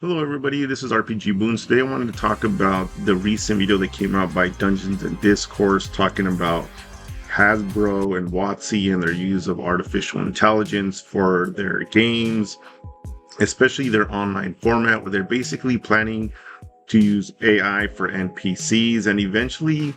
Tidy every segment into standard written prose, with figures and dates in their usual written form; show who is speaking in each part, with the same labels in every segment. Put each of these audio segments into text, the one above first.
Speaker 1: Hello everybody, this is RPG Boons. Today I wanted to talk about the recent video that came out by Dungeons and Discourse talking about Hasbro and WotC and their use of artificial intelligence for their games, especially their online format, where they're basically planning to use AI for NPCs and eventually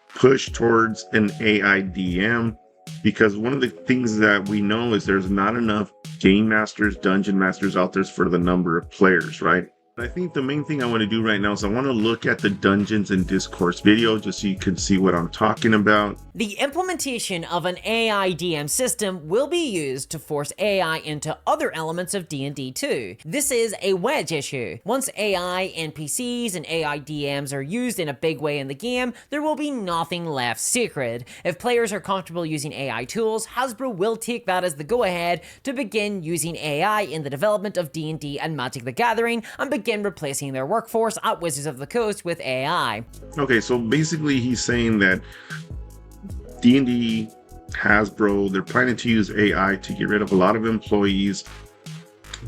Speaker 1: push towards an AI DM, because one of the things that we know is there's not enough game masters, dungeon masters out there for the number of players, right? I think the main thing I want to do right now is I want to look at the Dungeons and Discourse video just so you can see what I'm talking about.
Speaker 2: The implementation of an AI DM system will be used to force AI into other elements of D&D 2. This is a wedge issue. Once AI, NPCs, and AI DMs are used in a big way in the game, there will be nothing left sacred. If players are comfortable using AI tools, Hasbro will take that as the go-ahead to begin using AI in the development of D&D and Magic the Gathering, and begin replacing their workforce at Wizards of the Coast with AI.
Speaker 1: Okay, so basically he's saying that D&D, Hasbro, they're planning to use AI to get rid of a lot of employees,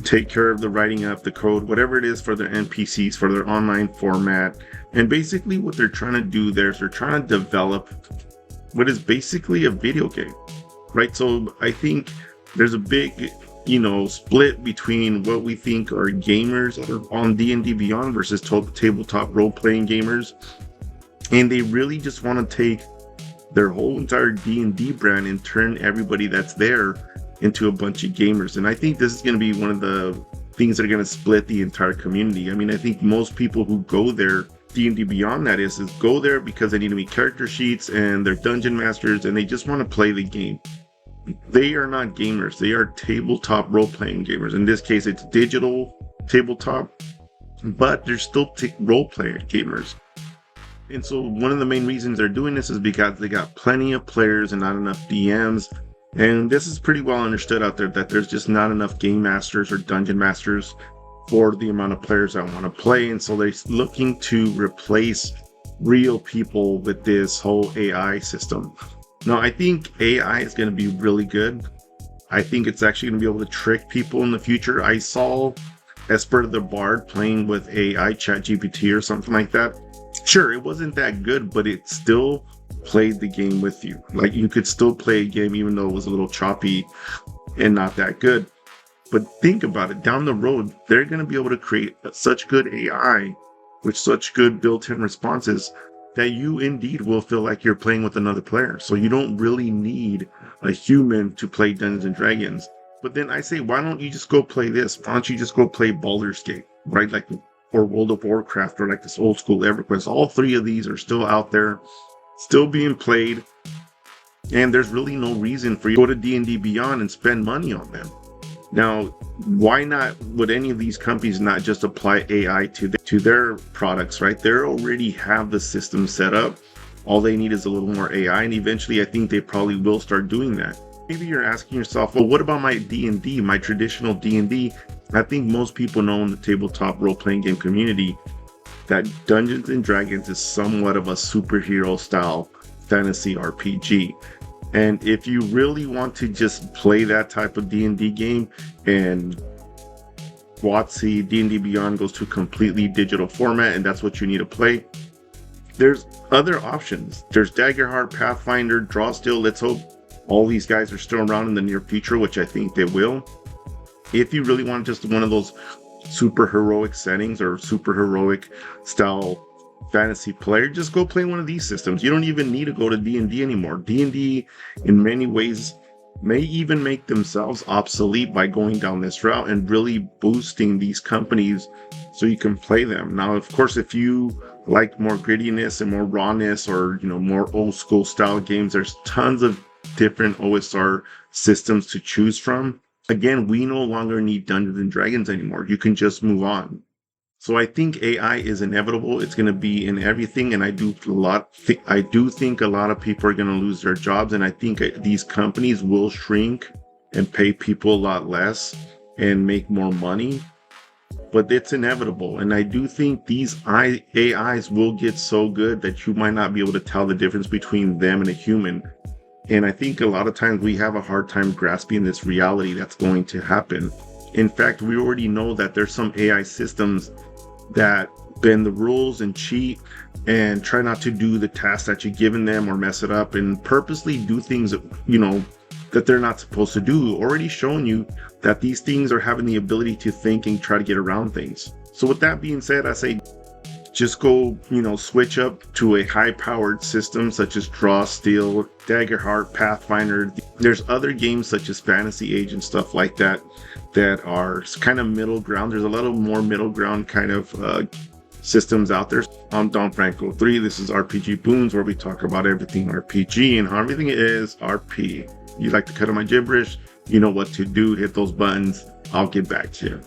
Speaker 1: take care of the writing up, the code, whatever it is for their NPCs, for their online format. And basically what they're trying to do there is they're trying to develop what is basically a video game, right? So I think there's a big split between what we think are gamers that are on D&D Beyond versus tabletop role-playing gamers, and they really just want to take their whole entire D&D brand and turn everybody that's there into a bunch of gamers. And I think this is going to be one of the things that are going to split the entire community. I mean, I think most people who go there, D&D Beyond that is go there because they need to meet character sheets and they're dungeon masters and they just want to play the game. They are not gamers. They are tabletop role-playing gamers. In this case, it's digital tabletop, but they're still role-playing gamers. And so one of the main reasons they're doing this is because they got plenty of players and not enough DMs. And this is pretty well understood out there that there's just not enough game masters or dungeon masters for the amount of players that want to play. And so they're looking to replace real people with this whole AI system. Now, I think AI is going to be really good. I think it's actually going to be able to trick people in the future. I saw Esper the Bard playing with AI, ChatGPT or something like that. Sure, it wasn't that good, but it still played the game with you. Like, you could still play a game even though it was a little choppy and not that good. But think about it, down the road, they're going to be able to create such good AI with such good built-in responses that you indeed will feel like you're playing with another player. So you don't really need a human to play Dungeons and Dragons. But then I say, why don't you just go play this? Why don't you just go play Baldur's Gate, right? Like, or World of Warcraft, or like this old school EverQuest. All three of these are still out there, still being played. And there's really no reason for you to go to D&D Beyond and spend money on them. Now, why not would any of these companies not just apply AI to their products, right? They already have the system set up. All they need is a little more AI, and eventually I think they probably will start doing that. Maybe you're asking yourself, well, what about my D&D, my traditional D&D? I think most people know in the tabletop role-playing game community that Dungeons and Dragons is somewhat of a superhero style fantasy RPG. And if you really want to just play that type of D&D game, and WotC D&D Beyond goes to a completely digital format and that's what you need to play, there's other options. There's Daggerheart, Pathfinder, Drawstill. Let's hope all these guys are still around in the near future, which I think they will. If you really want just one of those super heroic settings or super heroic style fantasy player, just go play one of these systems. You don't even need to go to D&D anymore. D&D in many ways may even make themselves obsolete by going down this route and really boosting these companies so you can play them. Now, of course, if you like more grittiness and more rawness, or more old school style games, there's tons of different OSR systems to choose from. Again, we no longer need Dungeons and Dragons anymore. You can just move on. So I think AI is inevitable. It's going to be in everything, and I do think a lot of people are going to lose their jobs, and I think these companies will shrink and pay people a lot less and make more money. But it's inevitable, and I do think these AIs will get so good that you might not be able to tell the difference between them and a human. And I think a lot of times we have a hard time grasping this reality that's going to happen. In fact, we already know that there's some AI systems that bend the rules and cheat and try not to do the task that you're giving them or mess it up and purposely do things, that they're not supposed to do. Already showing you that these things are having the ability to think and try to get around things. So with that being said, I say just go, switch up to a high-powered system such as Draw, Steel, Daggerheart, Pathfinder. There's other games such as Fantasy Age and stuff like that that are kind of middle ground. There's a lot of more middle ground kind of systems out there. I'm Don Franco 3. This is RPG Boons, where we talk about everything RPG and how everything is RP. You like to cut on my gibberish? You know what to do. Hit those buttons. I'll get back to you.